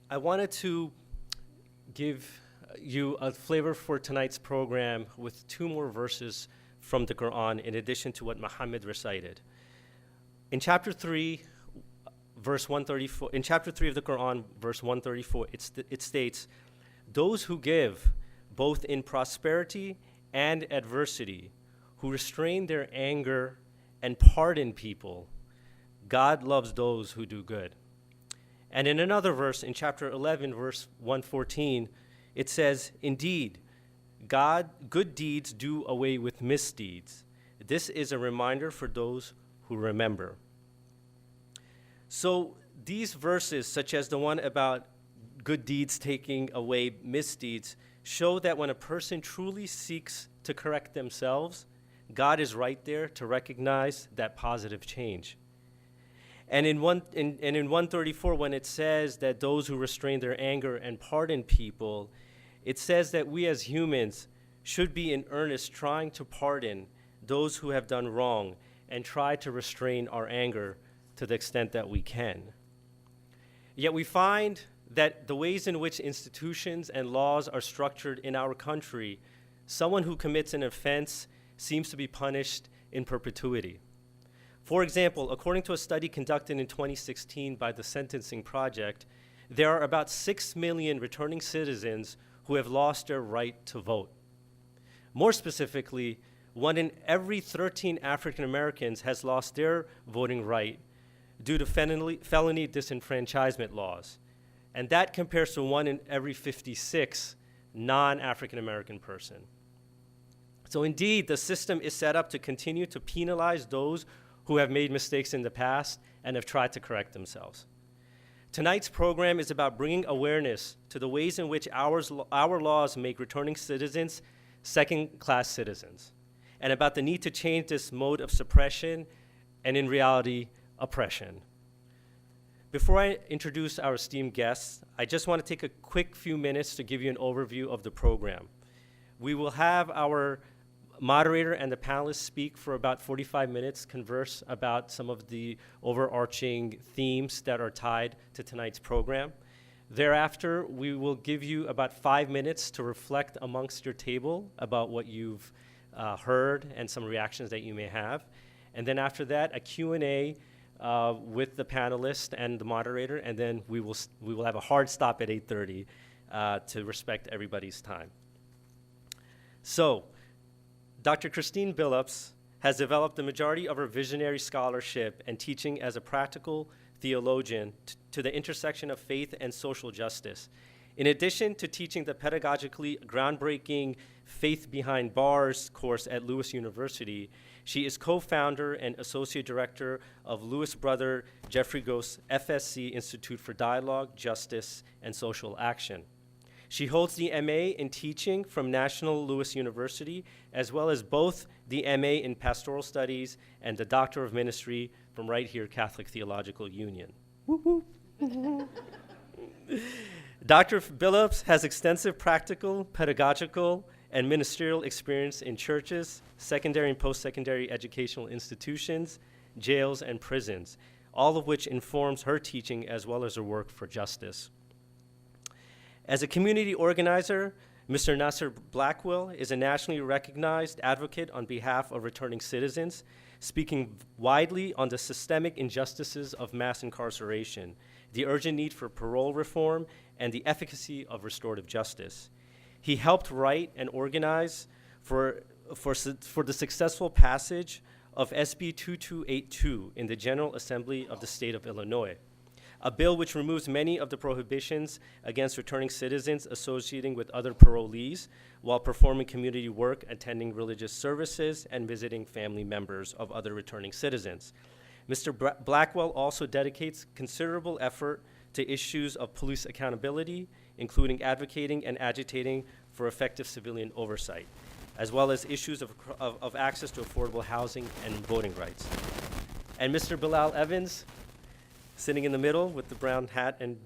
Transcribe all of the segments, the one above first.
I wanted to give you a flavor for tonight's program with two more verses from the Quran in addition to what Muhammad recited. In chapter 3, verse 134, in chapter 3 of the Quran, verse 134, it states, "Those who give, both in prosperity and adversity, who restrain their anger and pardon people, God loves those who do good." And in another verse, in chapter 11, verse 114, it says, "Indeed, good deeds do away with misdeeds. This is a reminder for those who remember." So these verses, such as the one about good deeds taking away misdeeds, show that when a person truly seeks to correct themselves, God is right there to recognize that positive change. And in 134, when it says that those who restrain their anger and pardon people, it says that we as humans should be in earnest trying to pardon those who have done wrong and try to restrain our anger to the extent that we can. Yet we find that the ways in which institutions and laws are structured in our country, someone who commits an offense seems to be punished in perpetuity. For example, according to a study conducted in 2016 by the Sentencing Project, there are about 6 million returning citizens who have lost their right to vote. More specifically, 1 in every 13 African Americans has lost their voting right due to felony disenfranchisement laws. And that compares to 1 in every 56 non-African American person. So indeed, the system is set up to continue to penalize those who have made mistakes in the past and have tried to correct themselves. Tonight's program is about bringing awareness to the ways in which our laws make returning citizens second-class citizens, and about the need to change this mode of suppression and, in reality, oppression. Before I introduce our esteemed guests, I just want to take a quick few minutes to give you an overview of the program. We will have our moderator and the panelists speak for about 45 minutes, converse about some of the overarching themes that are tied to tonight's program. Thereafter, we will give you about 5 minutes to reflect amongst your table about what you've heard and some reactions that you may have. And then after that, a Q&A with the panelist and the moderator, and then we will have a hard stop at 8:30 to respect everybody's time. So, Dr. Christine Billups has developed the majority of her visionary scholarship and teaching as a practical theologian to the intersection of faith and social justice. In addition to teaching the pedagogically groundbreaking Faith Behind Bars course at Lewis University, she is co-founder and associate director of Lewis Brother Jeffrey Ghost's FSC Institute for Dialogue, Justice, and Social Action. She holds the MA in teaching from National Lewis University, as well as both the MA in Pastoral Studies and the Doctor of Ministry from right here, Catholic Theological Union. Dr. Billups has extensive practical, pedagogical, and ministerial experience in churches, secondary and post-secondary educational institutions, jails, and prisons, all of which informs her teaching as well as her work for justice. As a community organizer, Mr. Nasir Blackwell is a nationally recognized advocate on behalf of returning citizens, speaking widely on the systemic injustices of mass incarceration, the urgent need for parole reform, and the efficacy of restorative justice. He helped write and organize for the successful passage of SB 2282 in the General Assembly of the State of Illinois, a bill which removes many of the prohibitions against returning citizens associating with other parolees while performing community work, attending religious services, and visiting family members of other returning citizens. Mr. Blackwell also dedicates considerable effort to issues of police accountability, including advocating and agitating for effective civilian oversight, as well as issues of access to affordable housing and voting rights. And Mr. Bilal Evans, sitting in the middle with the brown hat and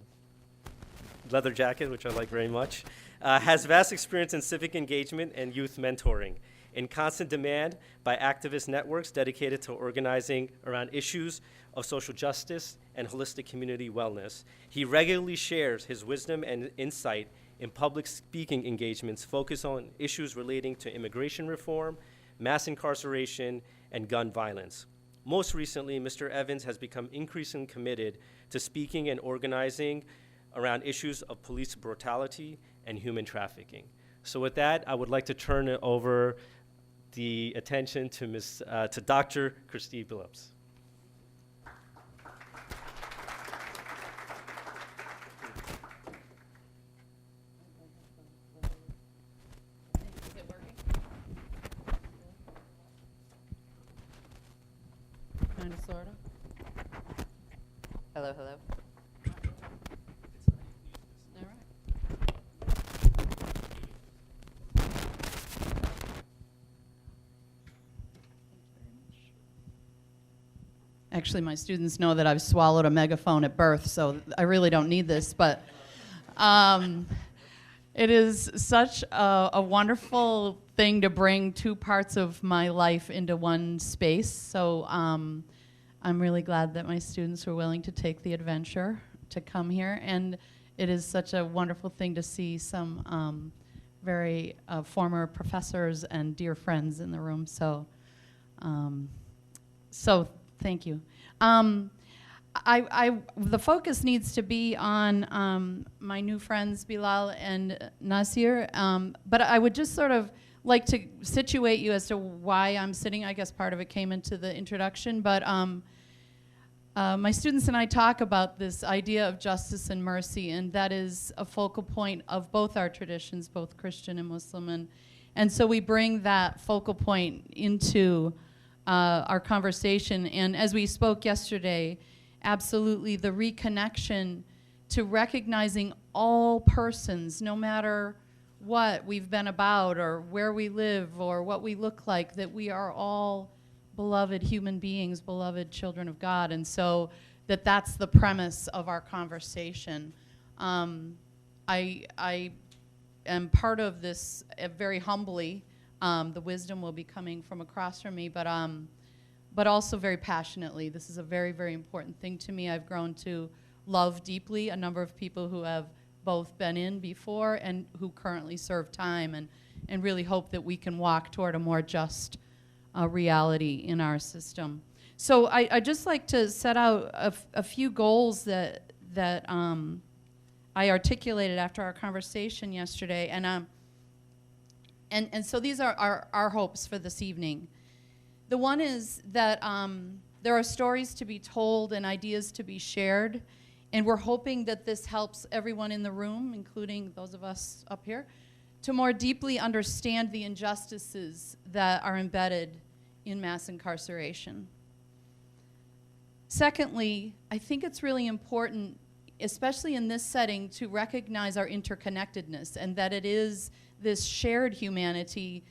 leather jacket, which I like very much, has vast experience in civic engagement and youth mentoring, in constant demand by activist networks dedicated to organizing around issues of social justice and holistic community wellness. He regularly shares his wisdom and insight in public speaking engagements focused on issues relating to immigration reform, mass incarceration, and gun violence. Most recently, Mr. Evans has become increasingly committed to speaking and organizing around issues of police brutality and human trafficking. So with that, I would like to turn it over the attention to Dr. Christie Billups. Kind of, sort of. Hello, hello. All right. Actually, my students know that I've swallowed a megaphone at birth, so I really don't need this, but it is such a wonderful thing to bring two parts of my life into one space. So I'm really glad that my students were willing to take the adventure to come here. And it is such a wonderful thing to see some very former professors and dear friends in the room. So, thank you. The focus needs to be on my new friends Bilal and Nasir, but I would just sort of like to situate you as to why I'm sitting. I guess part of it came into the introduction, but my students and I talk about this idea of justice and mercy, and that is a focal point of both our traditions, both Christian and Muslim, and so we bring that focal point into our conversation. And as we spoke yesterday, absolutely the reconnection to recognizing all persons, no matter what we've been about or where we live or what we look like, that we are all beloved human beings, beloved children of God. And so that's the premise of our conversation. I am part of this very humbly. The wisdom will be coming from across from me, but also very passionately. This is a very, very important thing to me. I've grown to love deeply a number of people who have both been in before and who currently serve time, and really hope that we can walk toward a more just reality in our system. So I'd just like to set out a few goals that I articulated after our conversation yesterday, and so these are our hopes for this evening. The one is that there are stories to be told and ideas to be shared, and we're hoping that this helps everyone in the room, including those of us up here, to more deeply understand the injustices that are embedded in mass incarceration. Secondly, I think it's really important, especially in this setting, to recognize our interconnectedness, and that it is this shared humanity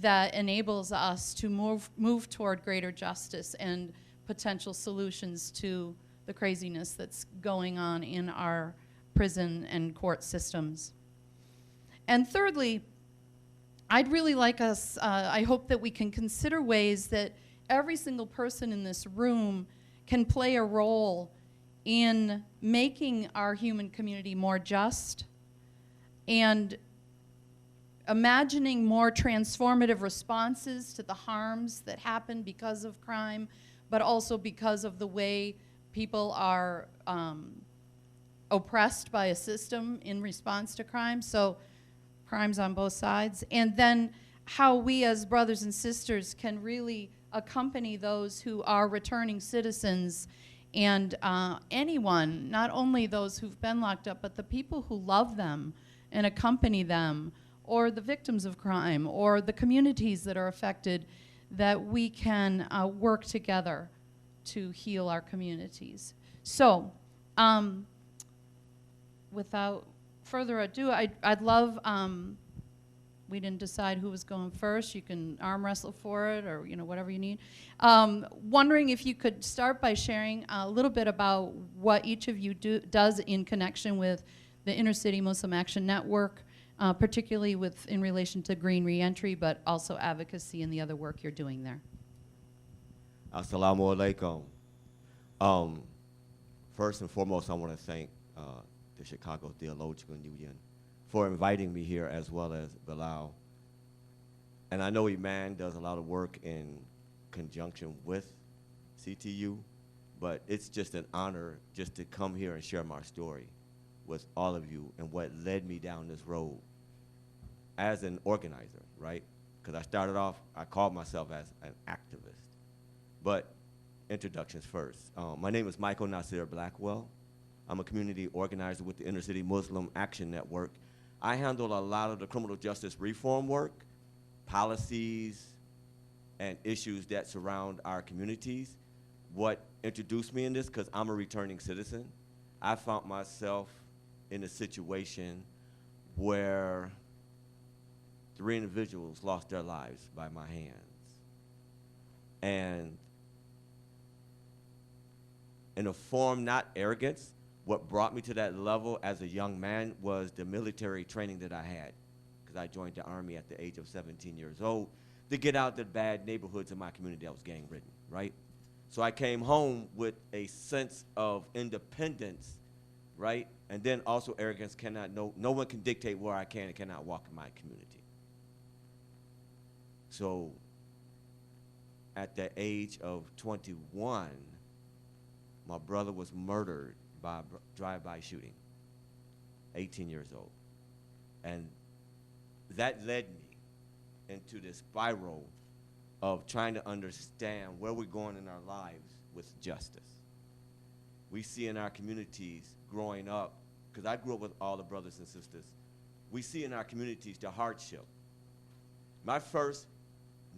that enables us to move toward greater justice and potential solutions to the craziness that's going on in our prison and court systems. And thirdly, I'd really like us, I hope that we can consider ways that every single person in this room can play a role in making our human community more just and imagining more transformative responses to the harms that happen because of crime, but also because of the way people are oppressed by a system in response to crime. So crimes on both sides. And then how we as brothers and sisters can really accompany those who are returning citizens and anyone, not only those who've been locked up, but the people who love them and accompany them, or the victims of crime, or the communities that are affected, that we can work together to heal our communities. So, without further ado, I'd love, we didn't decide who was going first. You can arm wrestle for it, or whatever you need. Wondering if you could start by sharing a little bit about what each of you does in connection with the Inner City Muslim Action Network, particularly in relation to green reentry, but also advocacy and the other work you're doing there. Assalamu alaikum. First and foremost, I want to thank the Chicago Theological Union for inviting me here, as well as Bilal. And I know IMAN does a lot of work in conjunction with CTU, but it's just an honor just to come here and share my story with all of you and what led me down this road as an organizer, right? Because I started off, I called myself as an activist. But introductions first. My name is Michael Nasir Blackwell. I'm a community organizer with the Inner City Muslim Action Network. I handle a lot of the criminal justice reform work, policies, and issues that surround our communities. What introduced me in this, because I'm a returning citizen, I found myself in a situation where 3 individuals lost their lives by my hands. And in a form, not arrogance, what brought me to that level as a young man was the military training that I had, because I joined the Army at the age of 17 years old to get out the bad neighborhoods in my community that was gang-ridden, right? So I came home with a sense of independence, right? And then also arrogance. No one can dictate where I can and cannot walk in my community. So at the age of 21, my brother was murdered by a drive-by shooting, 18 years old. And that led me into this spiral of trying to understand where we're going in our lives with justice. We see in our communities growing up, because I grew up with all the brothers and sisters, we see in our communities the hardship. My first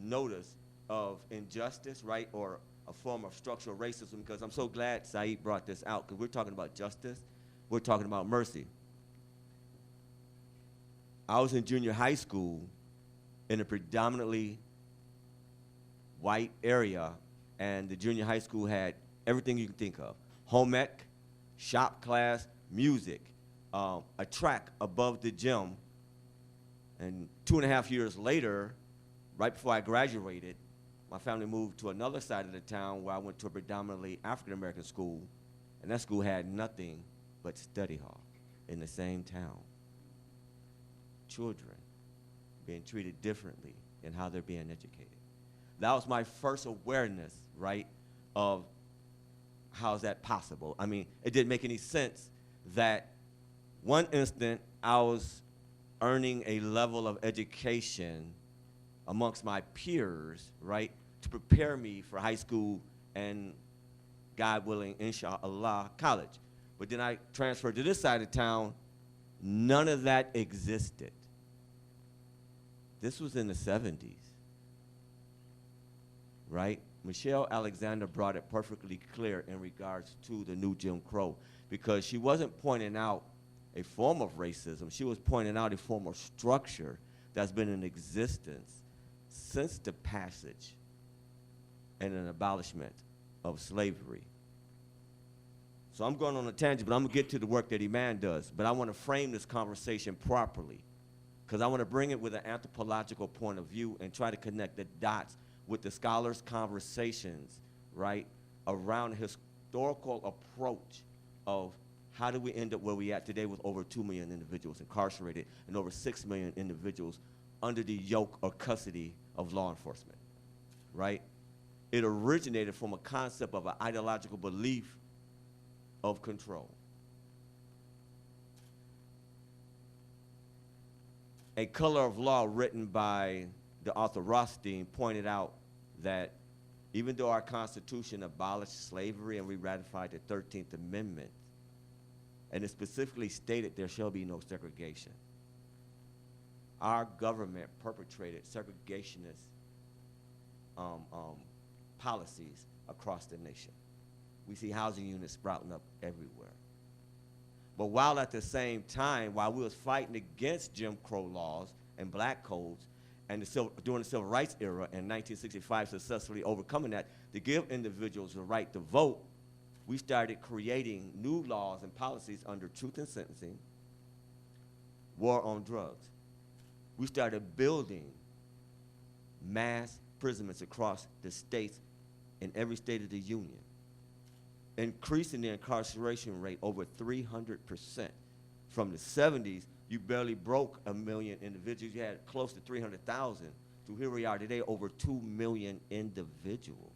notice of injustice, right, or a form of structural racism, because I'm so glad Saeed brought this out, because we're talking about justice, we're talking about mercy. I was in junior high school in a predominantly white area, and the junior high school had everything you can think of. Home ec, shop class, music, a track above the gym, and 2.5 years later, right before I graduated, my family moved to another side of the town where I went to a predominantly African-American school, and that school had nothing but study hall in the same town. Children being treated differently in how they're being educated. That was my first awareness, right, of how is that possible. I mean, it didn't make any sense that one instant I was earning a level of education amongst my peers, right, to prepare me for high school and, God willing, inshallah, college. But then I transferred to this side of town, none of that existed. This was in the 70s, right? Michelle Alexander brought it perfectly clear in regards to the new Jim Crow, because she wasn't pointing out a form of racism, she was pointing out a form of structure that's been in existence since the passage and an abolishment of slavery. So I'm going on a tangent, but I'm gonna get to the work that IMAN does, but I wanna frame this conversation properly, because I wanna bring it with an anthropological point of view and try to connect the dots with the scholars' conversations, right, around the historical approach of how do we end up where we at today with over 2 million individuals incarcerated and over 6 million individuals under the yoke or custody of law enforcement, right? It originated from a concept of an ideological belief of control. A Color of Law written by the author Rothstein pointed out that even though our Constitution abolished slavery and we ratified the 13th Amendment, and it specifically stated there shall be no segregation, our government perpetrated segregationist policies across the nation. We see housing units sprouting up everywhere. But while at the same time, while we was fighting against Jim Crow laws and black codes, and during the Civil Rights era in 1965 successfully overcoming that to give individuals the right to vote, we started creating new laws and policies under truth in sentencing, war on drugs. We started building mass imprisonments across the states in every state of the union. increasing the incarceration rate over 300%. From the 70s, you barely broke 1 million individuals. You had close to 300,000. To here we are today, over 2 million individuals.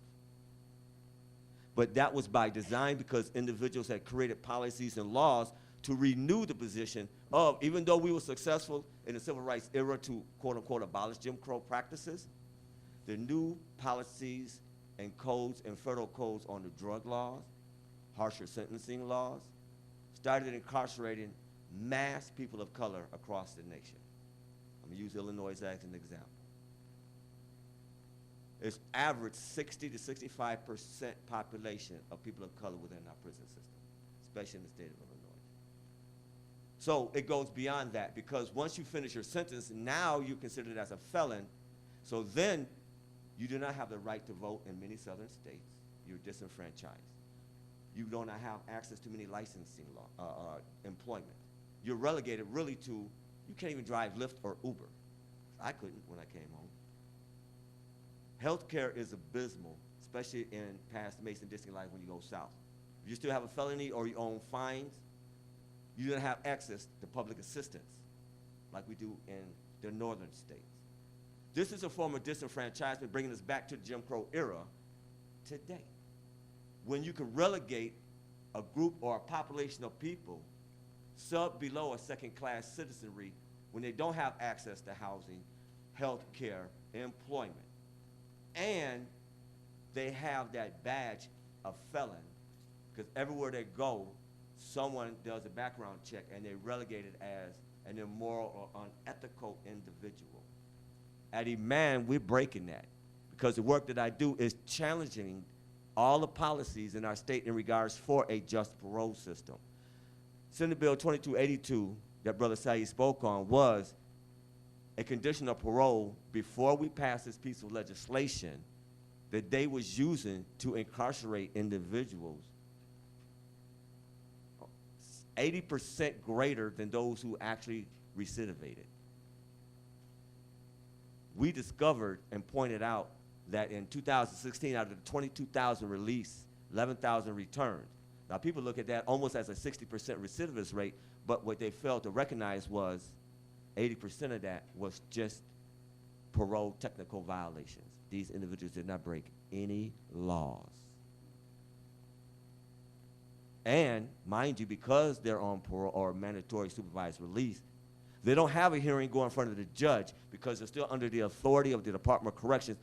But that was by design because individuals had created policies and laws to renew the position of, even though we were successful in the civil rights era to quote unquote abolish Jim Crow practices, the new policies and codes and federal codes on the drug laws, harsher sentencing laws, started incarcerating mass people of color across the nation. I'm gonna use Illinois as an example. It's average 60 to 65% population of people of color within our prison system, especially in the state of Illinois. So it goes beyond that because once you finish your sentence, now you're considered as a felon. So then you do not have the right to vote in many southern states. You're disenfranchised. You do not have access to many licensing employment. You're relegated really to, you can't even drive Lyft or Uber. I couldn't when I came home. Healthcare is abysmal, especially in past Mason-Dixon life when you go south. If you still have a felony or you own fines, you don't have access to public assistance like we do in the northern states. This is a form of disenfranchisement bringing us back to the Jim Crow era today. When you can relegate a group or a population of people below a second-class citizenry when they don't have access to housing, health care, employment. And they have that badge of felon because everywhere they go, someone does a background check and they're relegated as an immoral or unethical individual. At IMAN, we're breaking that because the work that I do is challenging all the policies in our state in regards for a just parole system. Senate Bill 2282 that Brother Saeed spoke on was a condition of parole before we passed this piece of legislation that they was using to incarcerate individuals 80% greater than those who actually recidivated. We discovered and pointed out that in 2016, out of the 22,000 released, 11,000 returned. Now people look at that almost as a 60% recidivist rate, but what they failed to recognize was 80% of that was just parole technical violations. These individuals did not break any laws. And mind you, because they're on parole or mandatory supervised release, they don't have a hearing go in front of the judge because they're still under the authority of the Department of Corrections.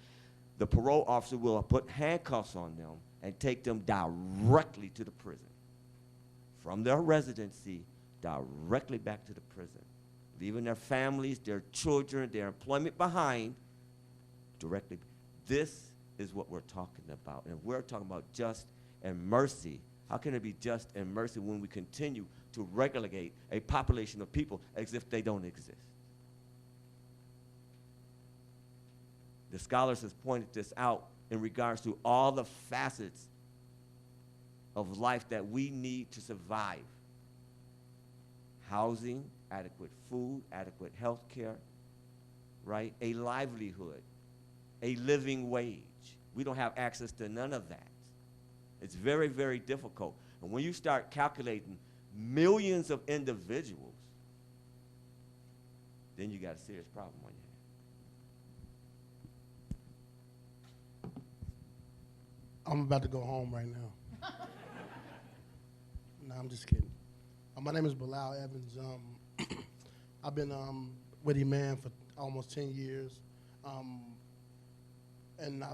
The parole officer will put handcuffs on them and take them directly to the prison. From their residency, directly back to the prison. Leaving their families, their children, their employment behind, directly. This is what we're talking about. And we're talking about just and mercy. How can it be just and mercy when we continue to regulate a population of people as if they don't exist? The scholars have pointed this out in regards to all the facets of life that we need to survive. Housing, adequate food, adequate health care, right? A livelihood, a living wage. We don't have access to none of that. It's very, very difficult. And when you start calculating millions of individuals, then you got a serious problem on your hands. I'm about to go home right now. No, I'm just kidding. My name is Bilal Evans. I've been with IMAN for almost 10 years. And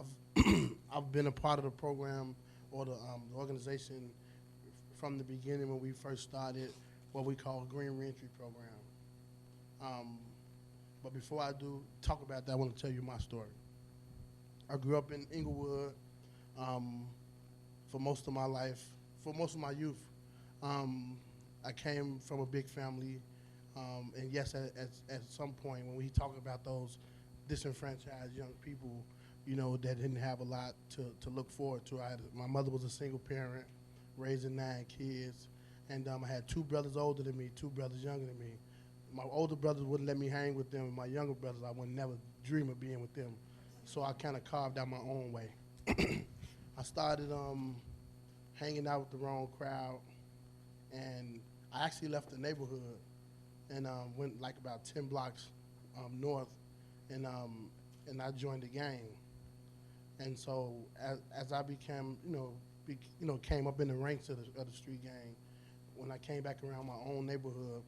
I've been a part of the program or the organization from the beginning when we first started what we call Green Reentry Program. But before I do talk about that, I want to tell you my story. I grew up in Inglewood for most of my life, for most of my youth. I came from a big family, and yes, at some point when we talk about those disenfranchised young people, you know, that didn't have a lot to look forward to. My mother was a single parent, raising 9 kids, and I had 2 brothers older than me, 2 brothers younger than me. My older brothers wouldn't let me hang with them, and my younger brothers, I would never dream of being with them. So I kind of carved out my own way. I started hanging out with the wrong crowd, and I actually left the neighborhood and went like about 10 blocks north, and I joined the gang. And so as I became, came up in the ranks of the street gang, when I came back around my own neighborhood,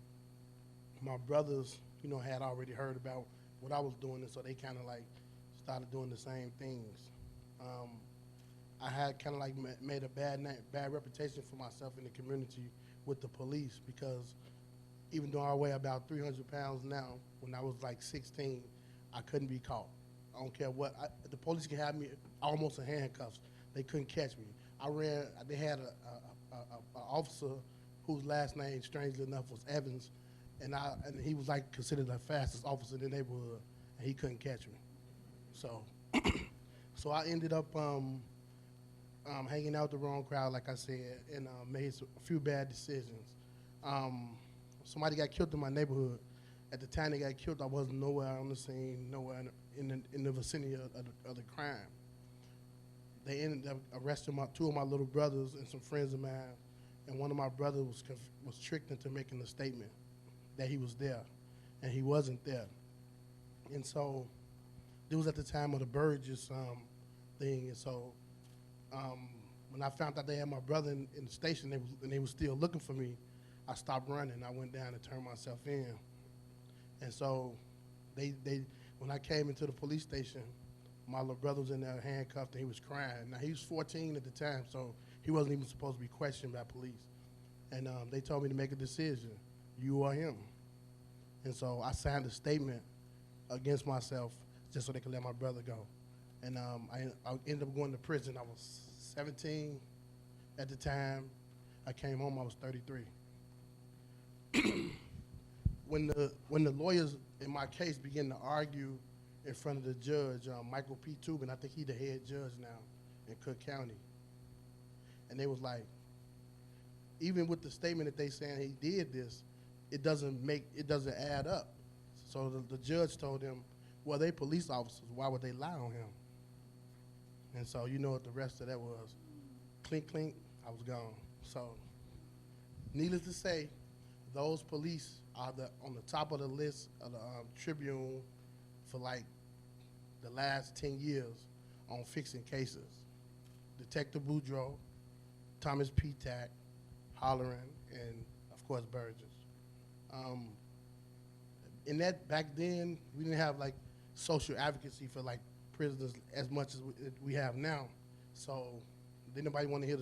my brothers, had already heard about what I was doing, and so they kind of like started doing the same things. I had kind of like made a bad reputation for myself in the community with the police, because even though I weigh about 300 pounds now, when I was like 16, I couldn't be caught. I don't care what. The police can have me almost in handcuffs. They couldn't catch me. They had a officer whose last name, strangely enough, was Evans, and he was like considered the fastest officer in the neighborhood, and he couldn't catch me. So, so I ended up hanging out with the wrong crowd, like I said, and made a few bad decisions. Somebody got killed in my neighborhood. At the time they got killed, I wasn't nowhere on the scene, nowhere in the vicinity of the crime. They ended up arresting two of my little brothers and some friends of mine, and one of my brothers was tricked into making a statement that he was there, and he wasn't there. And so it was at the time of the Burgess thing, and so when I found out they had my brother in the station and they were still looking for me, I stopped running. I went down and turned myself in. And so when I came into the police station, my little brother was in there handcuffed and he was crying. Now, he was 14 at the time, so he wasn't even supposed to be questioned by police. And they told me to make a decision, you or him. And so I signed a statement against myself just so they could let my brother go. And I ended up going to prison. I was 17 at the time. I came home, I was 33. When the lawyers in my case began to argue in front of the judge, Michael P. Tubin, I think he's the head judge now in Cook County, and they was like, even with the statement that they saying he did this, it doesn't add up. So the judge told him, well, they police officers, why would they lie on him? And so you know what the rest of that was. Clink, clink, I was gone. So needless to say, those police are on the top of the list of the Tribune for like the last 10 years on fixing cases. Detective Boudreaux, Thomas P. Tack, Holleran, and of course Burgess. In that, back then, we didn't have like social advocacy for like prisoners as much as we have now. So didn't nobody want to hear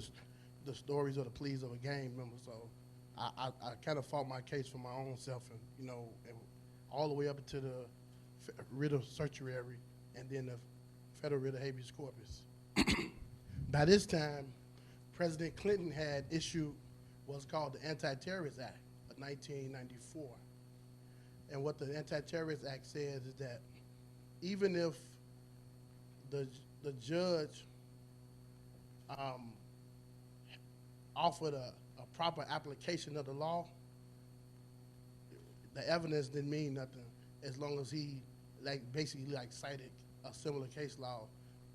the stories or the pleas of a gang member. So I kind of fought my case for my own self, and and all the way up to the writ of certiorari and then the federal writ of habeas corpus. By this time, President Clinton had issued what's called the Anti-Terrorist Act of 1994. And what the Anti-Terrorist Act says is that even if the judge offered a proper application of the law, the evidence didn't mean nothing as long as he basically cited a similar case law,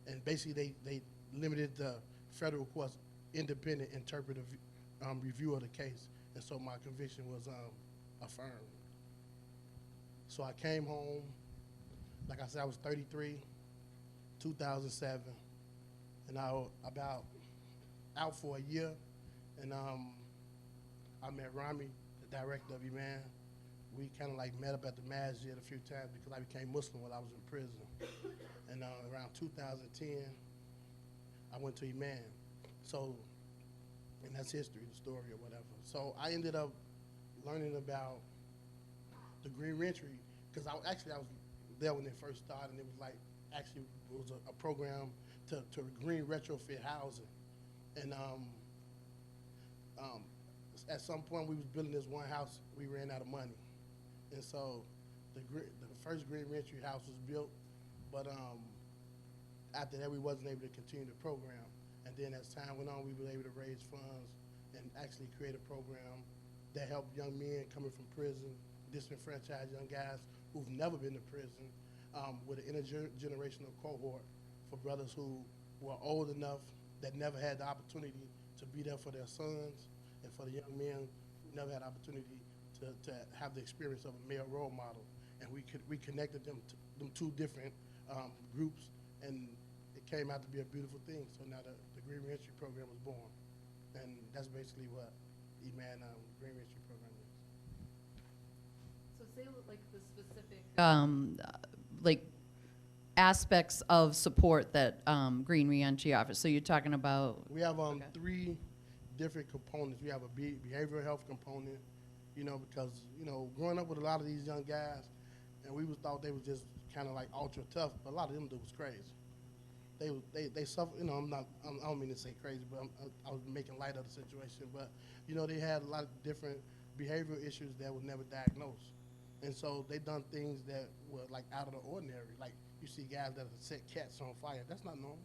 and basically they limited the federal court's independent interpretive review of the case, and so my conviction was affirmed. So I came home, like I said, I was 33, 2007, and I was about out for a year, and I met Rami, the director of IMAN. We kind of met up at the masjid a few times because I became Muslim while I was in prison. And around 2010, I went to IMAN. So, and that's history, the story or whatever. So I ended up learning about the green reentry because I was there when it first started, and it was a program to green retrofit housing. And at some point we was building this one house, we ran out of money. And so the first green reentry house was built, but after that we wasn't able to continue the program. And then as time went on, we were able to raise funds and actually create a program that helped young men coming from prison, disenfranchised young guys who've never been to prison, with an intergenerational cohort for brothers who were old enough that never had the opportunity to be there for their sons and for the young men who never had opportunity to have the experience of a male role model. And we connected them to them two different groups, and it came out to be a beautiful thing. So now the Green Reentry Program was born, and that's basically what IMAN Green Reentry Program is. So say like the specific like aspects of support that Green Reentry offers. So you're talking about. We have Okay. 3 different components. We have a behavioral health component, because, growing up with a lot of these young guys, and we thought they was just kind of like ultra tough, but a lot of them dudes was crazy. They suffer, I don't mean to say crazy, but I was making light of the situation, but, they had a lot of different behavioral issues that were never diagnosed. And so they done things that were like out of the ordinary. Like you see guys that set cats on fire. That's not normal.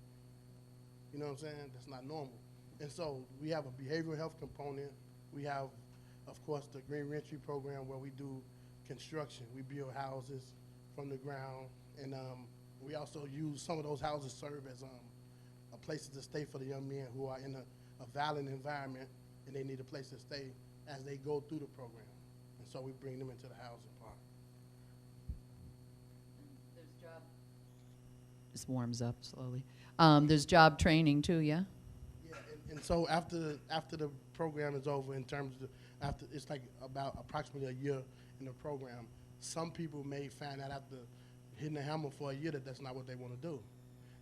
You know what I'm saying? That's not normal. And so we have a behavioral health component. We have, of course, the Green Reentry Program where we do construction. We build houses from the ground. And we also use some of those houses serve as places to stay for the young men who are in a violent environment and they need a place to stay as they go through the program. And so we bring them into the housing part. This warms up slowly. There's job training too, yeah? Yeah, and so after the program is over, in terms of after it's like about approximately a year in the program, some people may find out after hitting the hammer for a year that that's not what they want to do.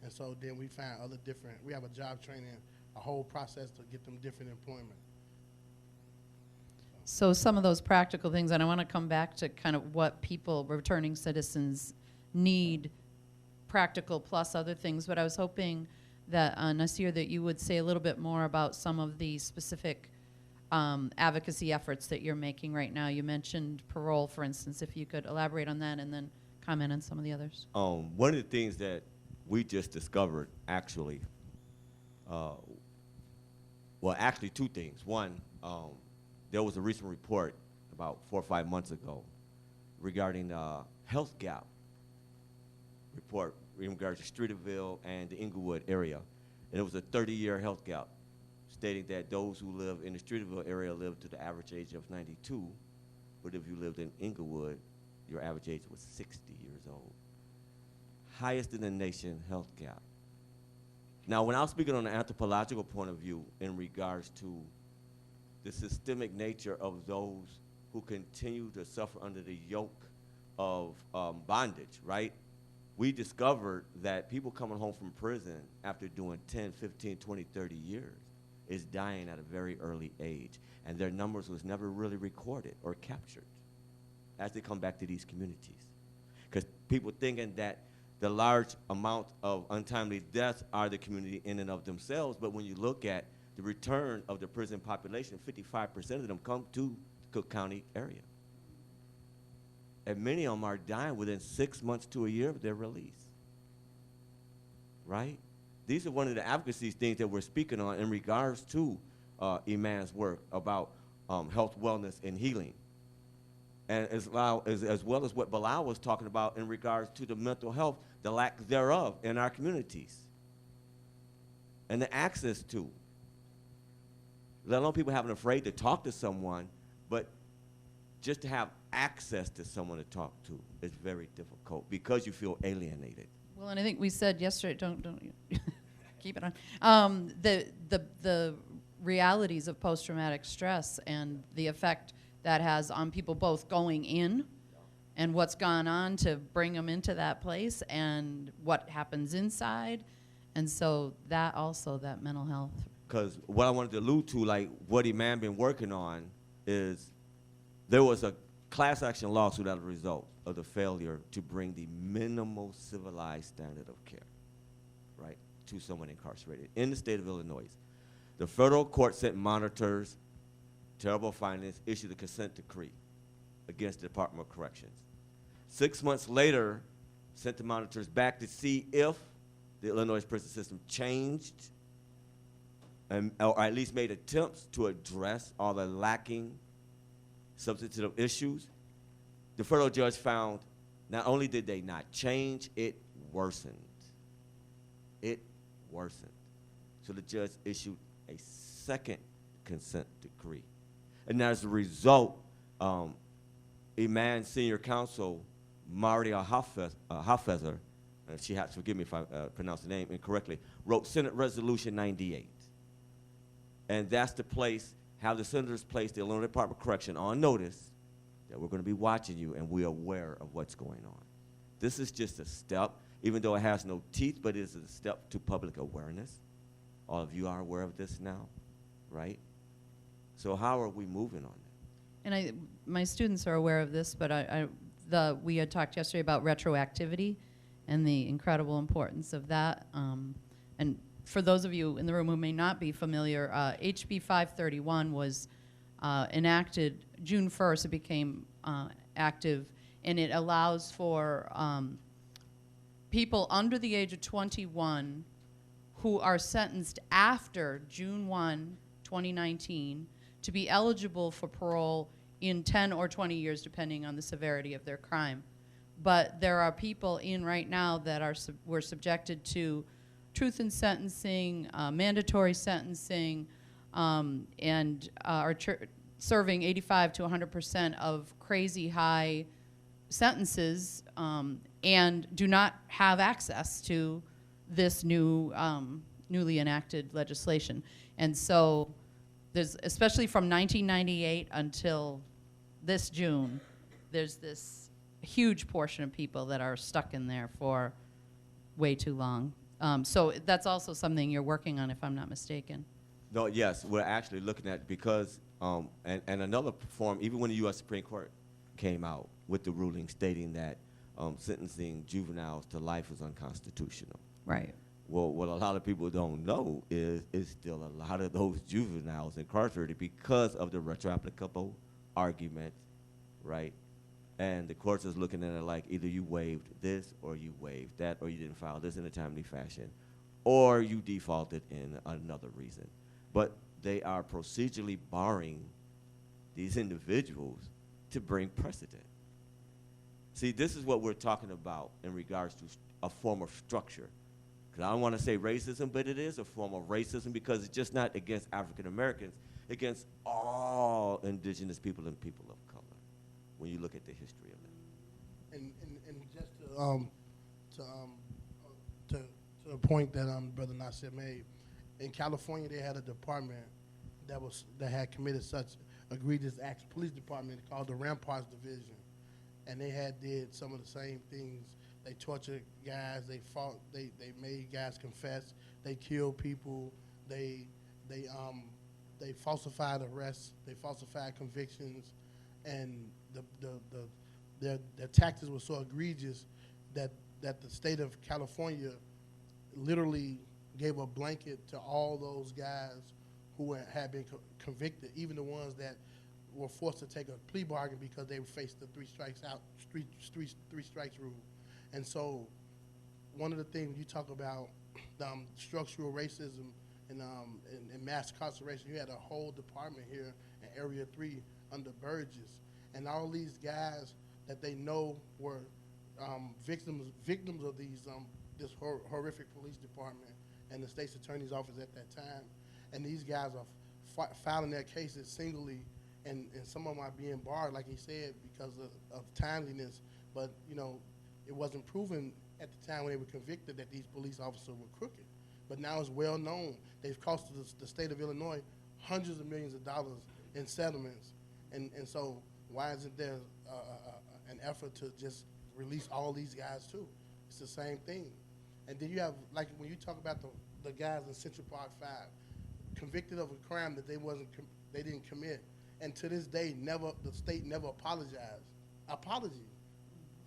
And so then we find other different, we have a job training, a whole process to get them different employment. So some of those practical things, and I want to come back to kind of what people, returning citizens, need, practical plus other things, but I was hoping that, Nasir, that you would say a little bit more about some of the specific advocacy efforts that you're making right now. You mentioned parole, for instance, if you could elaborate on that and then comment on some of the others. One of the things that we just discovered, actually, well, actually 2 things. One, there was a recent report about 4 or 5 months ago regarding health gap report in regards to Streeterville and the Inglewood area. And it was a 30-year health gap, stating that those who live in the Streeterville area live to the average age of 92, but if you lived in Inglewood, your average age was 60 years old. Highest in the nation health gap. Now, when I was speaking on an anthropological point of view in regards to the systemic nature of those who continue to suffer under the yoke of bondage, right? We discovered that people coming home from prison after doing 10, 15, 20, 30 years is dying at a very early age, and their numbers was never really recorded or captured as they come back to these communities. Because people thinking that the large amount of untimely deaths are the community in and of themselves, but when you look at the return of the prison population, 55% of them come to the Cook County area. And many of them are dying within 6 months to a year of their release, right? These are one of the advocacy things that we're speaking on in regards to IMAN's work about health, wellness, and healing. And as well as what Bilal was talking about in regards to the mental health, the lack thereof in our communities, and the access to. Let alone people having afraid to talk to someone, but just to have access to someone to talk to is very difficult because you feel alienated. Well, and I think we said yesterday, don't keep it on, the realities of post-traumatic stress and the effect that has on people both going in and what's gone on to bring them into that place and what happens inside. And so that also, that mental health. Because what I wanted to allude to, like what IMAN been working on, is there was a class action lawsuit as a result of the failure to bring the minimal civilized standard of care, right, to someone incarcerated in the state of Illinois. The federal court sent monitors, terrible findings, issued a consent decree against the Department of Corrections. 6 months later, sent the monitors back to see if the Illinois prison system changed or at least made attempts to address all the lacking substantive issues. The federal judge found not only did they not change, it worsened. It worsened. So the judge issued a second consent decree. And as a result, IMAN Senior Counsel, Maria Hafezer, she has to forgive me if I pronounce the name incorrectly, wrote Senate Resolution 98. And that's the place, how the senators place the Illinois Department of Correction on notice that we're going to be watching you and we're aware of what's going on. This is just a step, even though it has no teeth, but it is a step to public awareness. All of you are aware of this now, right? So how are we moving on that? And my students are aware of this, but we had talked yesterday about retroactivity and the incredible importance of that. And for those of you in the room who may not be familiar, HB 531 was enacted June 1st. It became active, and it allows for people under the age of 21 who are sentenced after June 1, 2019, to be eligible for parole in 10 or 20 years, depending on the severity of their crime. But there are people in right now that were subjected to truth in sentencing, mandatory sentencing, and are serving 85 to 100% of crazy high sentences, and do not have access to this new newly enacted legislation. And so there's, especially from 1998 until this June, there's this huge portion of people that are stuck in there for way too long. So that's also something you're working on, if I'm not mistaken. No, yes, we're actually looking at, because, and another form, even when the U.S. Supreme Court came out with the ruling stating that sentencing juveniles to life is unconstitutional. Right. Well, what a lot of people don't know is still a lot of those juveniles incarcerated because of the retroapplicable argument, right? And the courts is looking at it like either you waived this or you waived that, or you didn't file this in a timely fashion, or you defaulted in another reason. But they are procedurally barring these individuals to bring precedent. See, this is what we're talking about in regards to a form of structure. Because I don't want to say racism, but it is a form of racism, because it's just not against African Americans, against all indigenous people and people of color, when you look at the history of it. And just to the point that Brother Nasir made, in California they had a department that had committed such egregious acts, police department called the Ramparts Division, and they did some of the same things. They tortured guys. They fought. They made guys confess. They killed people. They falsified arrests. They falsified convictions, and their tactics were so egregious that the state of California literally gave a blanket to all those guys who had been convicted, even the ones that were forced to take a plea bargain because they faced the three strikes rule. And so one of the things you talk about, structural racism and mass incarceration, you had a whole department here in Area 3 under Burgess. And all these guys that they know were victims of this horrific police department and the state's attorney's office at that time. And these guys are filing their cases singly, and some of them are being barred, like he said, because of timeliness. But, you know, it wasn't proven at the time when they were convicted that these police officers were crooked. But now it's well known. They've cost the state of Illinois hundreds of millions of dollars in settlements. And so why isn't there an effort to just release all these guys too? It's the same thing. And then you have, like when you talk about the guys in Central Park 5, convicted of a crime that they didn't commit. And to this day, the state never apologized. Apology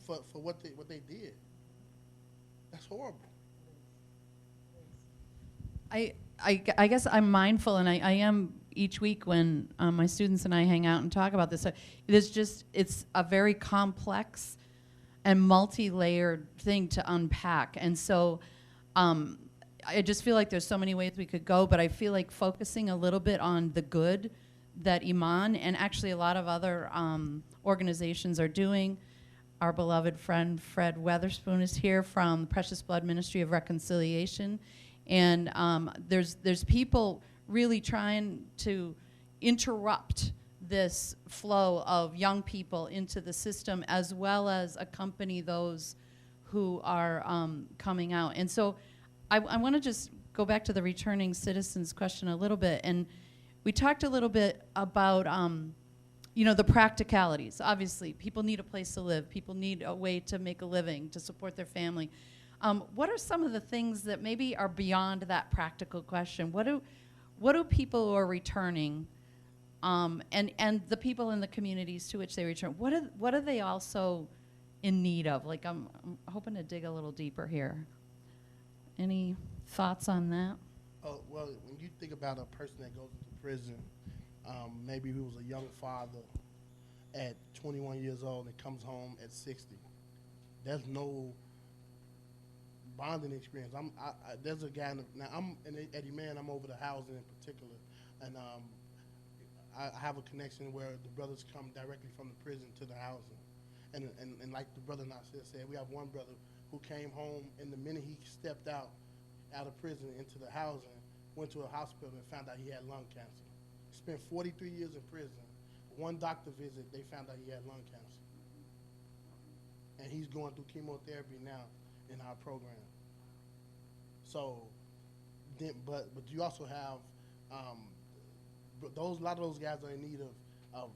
for what they did. That's horrible. I guess I'm mindful, and I am each week when my students and I hang out and talk about this. It's a very complex and multi-layered thing to unpack. And so I just feel like there's so many ways we could go, but I feel like focusing a little bit on the good that IMAN and actually a lot of other organizations are doing. Our beloved friend Fred Weatherspoon is here from the Precious Blood Ministry of Reconciliation. And there's people really trying to interrupt this flow of young people into the system, as well as accompany those who are coming out. And so I want to just go back to the returning citizens question a little bit. And we talked a little bit about the practicalities. Obviously, people need a place to live. People need a way to make a living, to support their family. What are some of the things that maybe are beyond that practical question? What do people who are returning, and the people in the communities to which they return, what are they also in need of? Like, I'm hoping to dig a little deeper here. Any thoughts on that? Oh, well, when you think about a person that goes into prison, maybe he was a young father at 21 years old and comes home at 60. There's no bonding experience. There's a guy, now I'm at IMAN, I'm over the housing in particular, and I have a connection where the brothers come directly from the prison to the housing. And like the brother Nasir said, we have one brother who came home, and the minute he stepped out of prison into the housing, went to a hospital and found out he had lung cancer. Spent 43 years in prison. One doctor visit, they found out he had lung cancer. And he's going through chemotherapy now in our program. So, but you also have a lot of those guys are in need of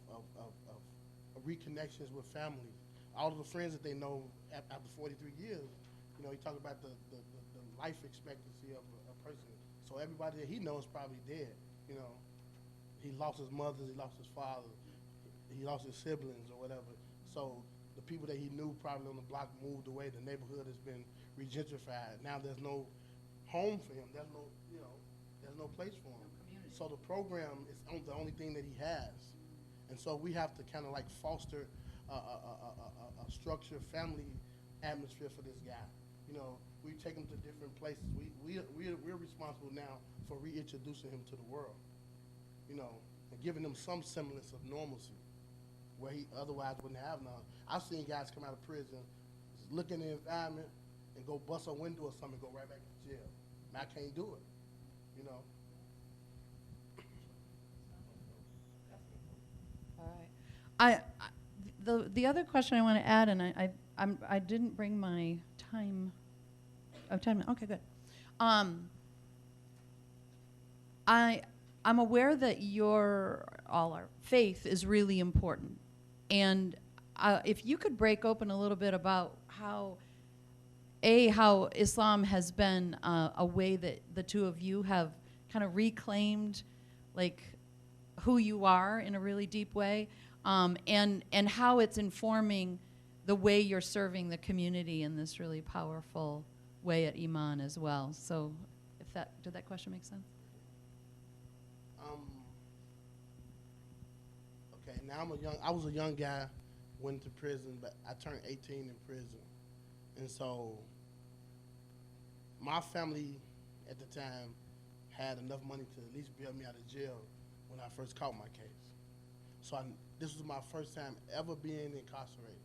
reconnections with families. All of the friends that they know after 43 years, you talk about the life expectancy of a person. So everybody that he knows probably dead. He lost his mother, he lost his father, he lost his siblings or whatever. So the people that he knew probably on the block moved away. The neighborhood has been regentrified. Now there's no home for him. There's no place for him. So the program is the only thing that he has. And so we have to kind of like foster a structured family atmosphere for this guy. We take him to different places. We're responsible now for reintroducing him to the world, and giving him some semblance of normalcy where he otherwise wouldn't have none. I've seen guys come out of prison, look in the environment, and go bust a window or something and go right back to jail. And I can't do it, All right. The other question I want to add, and I didn't bring my time. Oh, time. Okay, good. I'm aware that our faith is really important, and if you could break open a little bit about how Islam has been a way that the two of you have kind of reclaimed, like, who you are in a really deep way, and how it's informing the way you're serving the community in this really powerful way at IMAN as well. So, did that question make sense? Okay, now I was a young guy, went to prison, but I turned 18 in prison. And so my family at the time had enough money to at least bail me out of jail when I first caught my case. So this was my first time ever being incarcerated.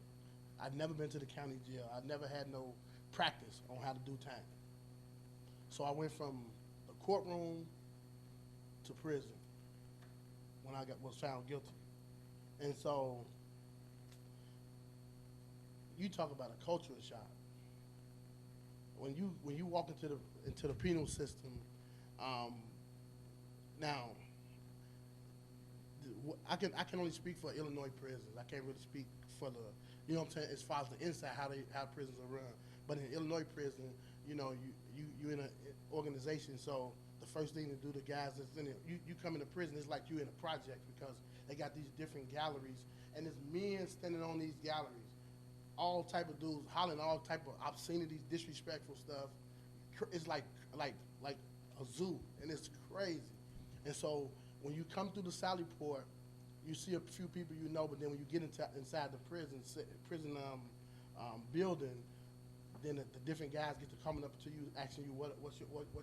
I'd never been to the county jail. I never had no practice on how to do time. So I went from the courtroom to prison when I was found guilty. And so you talk about a cultural shock. When you walk into the penal system, now I can only speak for Illinois prisons. I can't really speak for the, what I'm saying, as far as the inside, how prisons are run. But in Illinois prison, you in an organization, so the first thing to do, the guys that's in it, you come into prison, it's like you in a project, because they got these different galleries, and there's men standing on these galleries, all type of dudes hollering all type of obscenities, disrespectful stuff. It's like a zoo, and it's crazy. And so when you come through the Sally Port, you see a few people you know, but then when you get inside the prison building, then the different guys get to coming up to you, asking you what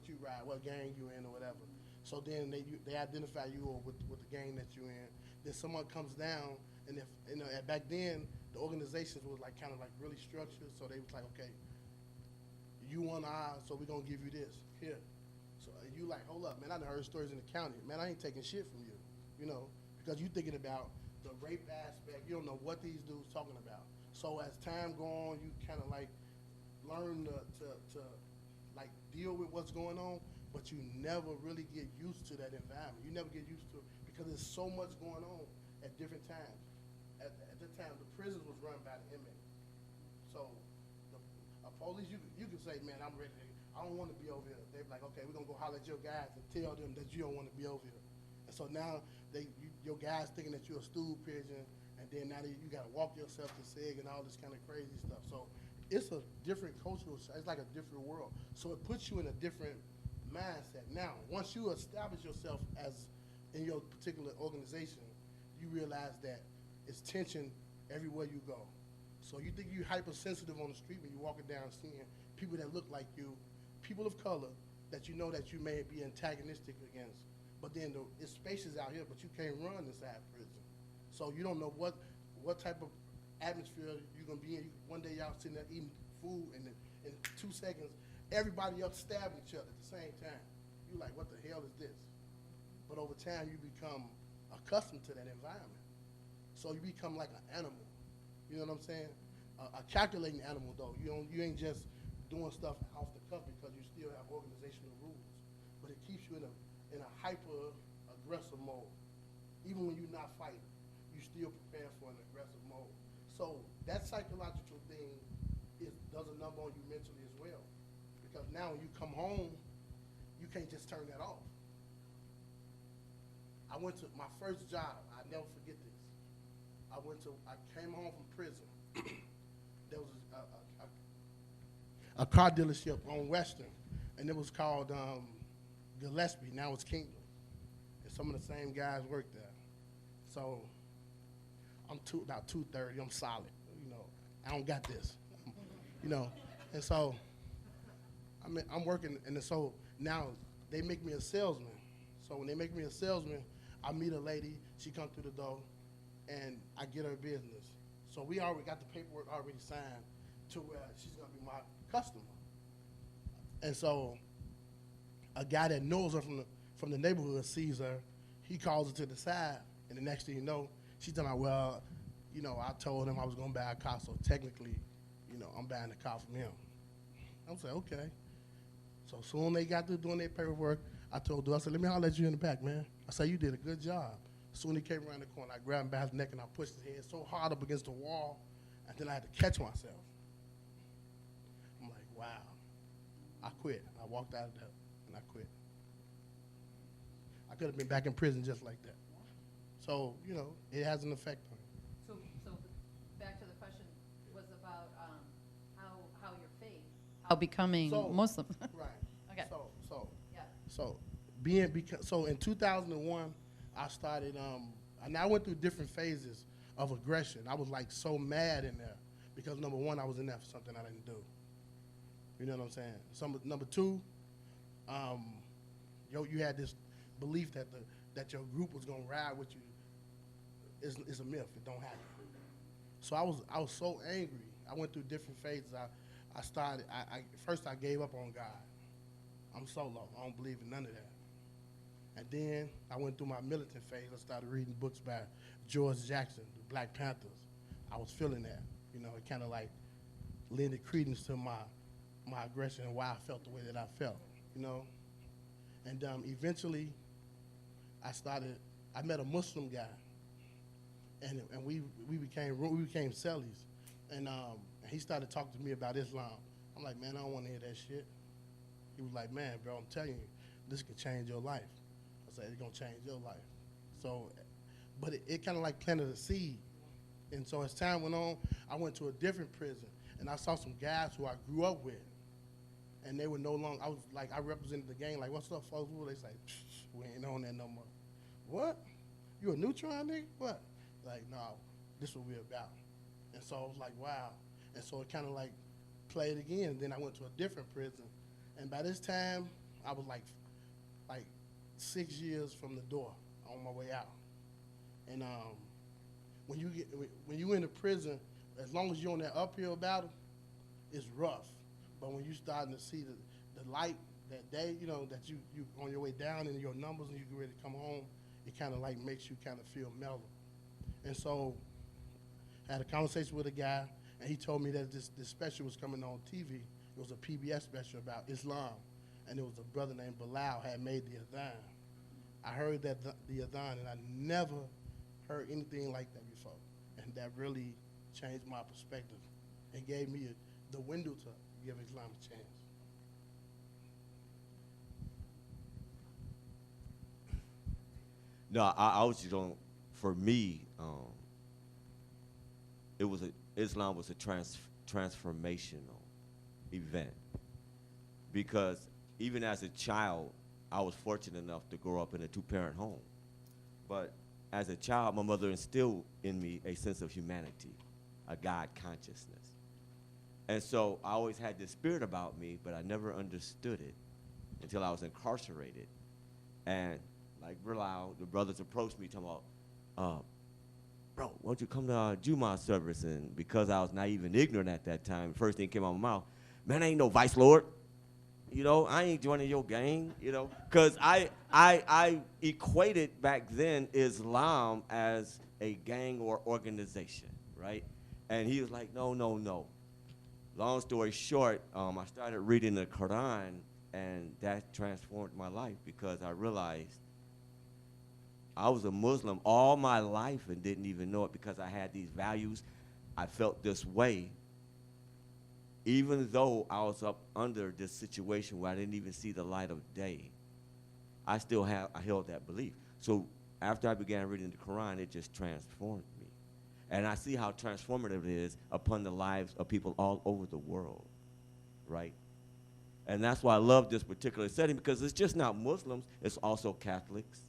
you ride, what gang you in, or whatever. So then they identify you with the gang that you're in. Then someone comes down, and back then the organizations was like kind of like really structured. So they was like, okay, you want ours, so we're gonna give you this here. So you like, hold up, man, I done heard stories in the county. Man, I ain't taking shit from you, you know, because you thinking about the rape aspect. You don't know what these dudes talking about. So as time go on, you kind of like learn to like deal with what's going on, but you never really get used to that environment. You never get used to it because there's so much going on at different times. At the time, the prisons was run by the inmates. So a police, you can say, man, I'm ready. I don't want to be over here. They be like, okay, we're gonna go holler at your guys and tell them that you don't want to be over here. And so now your guys thinking that you're a stool pigeon, and then now you gotta walk yourself to SIG and all this kind of crazy stuff. So it's a different cultural, it's like a different world. So it puts you in a different mindset. Now, once you establish yourself as in your particular organization, you realize that it's tension everywhere you go. So you think you're hypersensitive on the street when you're walking down seeing people that look like you, people of color that you know that you may be antagonistic against. But then it's spaces out here, but you can't run inside prison. So you don't know what type of atmosphere you're gonna be in. One day y'all sitting there eating food, and in 2 seconds, everybody up stabbing each other at the same time. You're like, what the hell is this? But over time, you become accustomed to that environment. So you become like an animal. You know what I'm saying? A calculating animal, though. You ain't just doing stuff off the cuff because you still have organizational rules. But it keeps you in a hyper-aggressive mode. Even when you're not fighting, you still prepare for an aggressive mode. So that psychological thing does a number on you mentally as well. Because now when you come home, you can't just turn that off. I went to my first job. I never forget this. I came home from prison. There was a car dealership on Western, and it was called Gillespie. Now it's Kingdom. And some of the same guys worked there. So I'm about 230. I'm solid. You know, I don't got this. You know, and so I'm working, and so now they make me a salesman. So when they make me a salesman, I meet a lady. She comes through the door, and I get her business. So we already got the paperwork already signed to where she's gonna be my customer. And so a guy that knows her from the neighborhood sees her. He calls her to the side, and the next thing you know, she's talking about, well, you know, I told him I was gonna buy a car, so technically, you know, I'm buying the car from him. I'm saying, okay. So soon they got through doing their paperwork, I told her, I said, let me holler at you in the back, man. I said, you did a good job. Soon he came around the corner, I grabbed him by his neck and I pushed his head so hard up against the wall, and then I had to catch myself. I'm like, wow. I quit. I walked out of there and I quit. I could have been back in prison just like that. So, you know, it has an effect on you. So back to the question was about how your faith, how becoming Muslim. Right. Okay. Yeah. So in 2001, I started, and I went through different phases of aggression. I was like so mad in there because number one, I was in there for something I didn't do. You know what I'm saying? Number two, you had this belief that your group was gonna ride with you. It's a myth. It don't happen. So I was so angry. I went through different phases. First I gave up on God. I'm solo. I don't believe in none of that. And then I went through my militant phase. I started reading books by George Jackson, the Black Panthers. I was feeling that. You know, it kind of like lended credence to my aggression and why I felt the way that I felt, you know. And eventually I met a Muslim guy, and we became cellies. And he started talking to me about Islam. I'm like, man, I don't want to hear that shit. He was like, man, bro, I'm telling you, this could change your life. I said, it's gonna change your life. So, but it kind of like planted a seed. And so as time went on, I went to a different prison, and I saw some guys who I grew up with, and they were no longer, I represented the gang, like, what's up, folks? They say, we ain't on that no more. What? You a neutron nigga? What? Like, no, this is what we're about. And so I was like, wow. And so it kind of like played again. And then I went to a different prison. And by this time, I was like 6 years from the door on my way out. And when you in a prison, as long as you're on that uphill battle, it's rough. But when you starting to see the light that day, you know, that you on your way down in your numbers and you get ready to come home, it kind of like makes you kind of feel mellow. And so I had a conversation with a guy, and he told me that this special was coming on TV. It was a PBS special about Islam, and it was a brother named Bilal had made the adhan. I heard that the adhan, and I never heard anything like that before, and that really changed my perspective and gave me the window to give Islam a chance. No, I was just on, for me, Islam was a transformational event, because even as a child, I was fortunate enough to grow up in a two-parent home. But as a child, my mother instilled in me a sense of humanity, a God consciousness. And so I always had this spirit about me, but I never understood it until I was incarcerated. And like Bilal, the brothers approached me talking about, bro, why don't you come to our Jumu'ah service? And because I was naive and ignorant at that time, the first thing came out of my mouth, man, I ain't no vice lord. You know, I ain't joining your gang, you know. Because I equated back then Islam as a gang or organization, right? And he was like, no, no, no. Long story short, I started reading the Quran, and that transformed my life because I realized I was a Muslim all my life and didn't even know it because I had these values. I felt this way, even though I was up under this situation where I didn't even see the light of day. I held that belief. So after I began reading the Quran, it just transformed me. And I see how transformative it is upon the lives of people all over the world, right? And that's why I love this particular setting, because it's just not Muslims, it's also Catholics,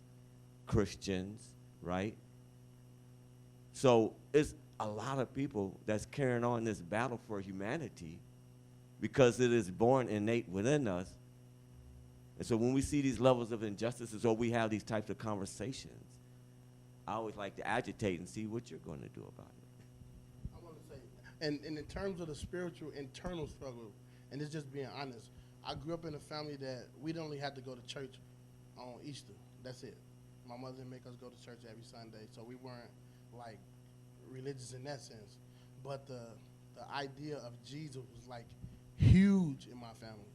Christians, right? So it's a lot of people that's carrying on this battle for humanity because it is born innate within us. And so when we see these levels of injustices or we have these types of conversations, I always like to agitate and see what you're going to do about it. I want to say, and in terms of the spiritual internal struggle, and it's just being honest, I grew up in a family that we'd only had to go to church on Easter. That's it. My mother didn't make us go to church every Sunday, so we weren't like religious in that sense. But the idea of Jesus was like huge in my family.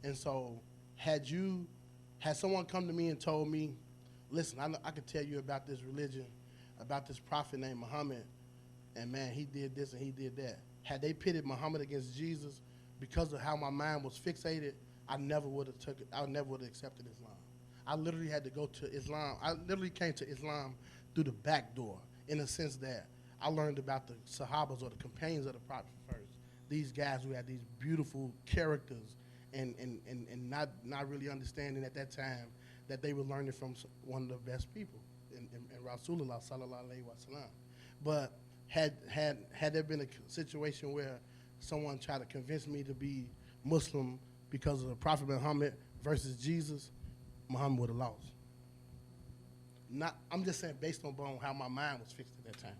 And so had someone come to me and told me, listen, I could tell you about this religion, about this prophet named Muhammad, and man, he did this and he did that. Had they pitted Muhammad against Jesus because of how my mind was fixated, I never would have accepted Islam. I literally had to go to Islam. I literally came to Islam through the back door, in a sense that I learned about the Sahabas or the companions of the Prophet first. These guys who had these beautiful characters and not really understanding at that time that they were learning from one of the best people in Rasulullah sallallahu alaihi wasallam. But had there been a situation where someone tried to convince me to be Muslim because of the Prophet Muhammad versus Jesus, Muhammad would have lost. I'm just saying based on how my mind was fixed at that time.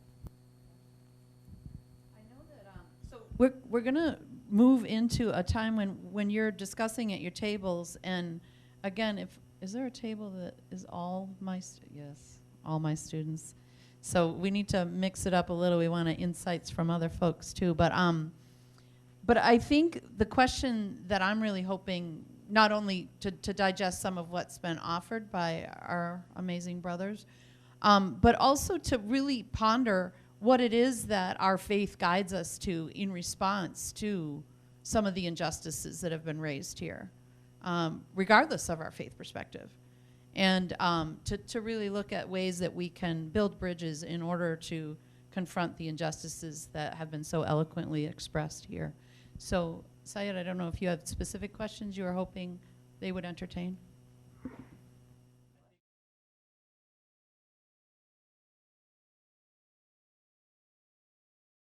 I know that. So we're gonna move into a time when you're discussing at your tables, and again, is there a table that is all my yes, all my students? So we need to mix it up a little. We want insights from other folks too, but I think the question that I'm really hoping not only to digest some of what's been offered by our amazing brothers, but also to really ponder what it is that our faith guides us to in response to some of the injustices that have been raised here, regardless of our faith perspective. And to really look at ways that we can build bridges in order to confront the injustices that have been so eloquently expressed here. So, Syed, I don't know if you have specific questions you were hoping they would entertain.